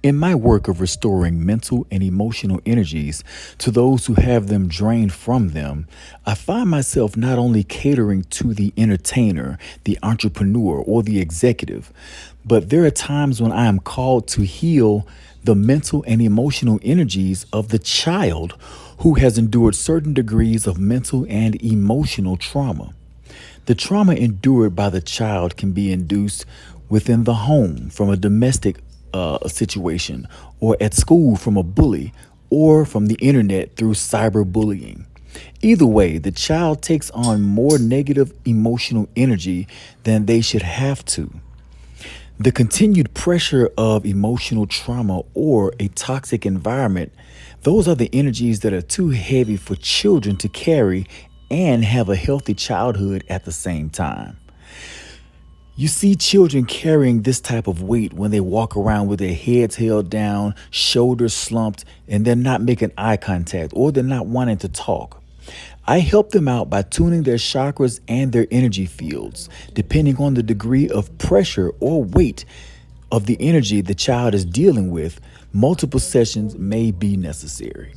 In my work of restoring mental and emotional energies to those who have them drained from them, I find myself not only catering to the entertainer, the entrepreneur, or the executive, but there are times when I am called to heal the mental and emotional energies of the child who has endured certain degrees of mental and emotional trauma. The trauma endured by the child can be induced within the home from a domestic situation, or at school from a bully, or from the internet through cyberbullying. Either way, the child takes on more negative emotional energy than they should have to. The continued pressure of emotional trauma or a toxic environment, those are the energies that are too heavy for children to carry and have a healthy childhood at the same time. You see children carrying this type of weight when they walk around with their heads held down, shoulders slumped, and they're not making eye contact or they're not wanting to talk. I help them out by tuning their chakras and their energy fields, depending on the degree of pressure or weight of the energy the child is dealing with. Multiple sessions may be necessary.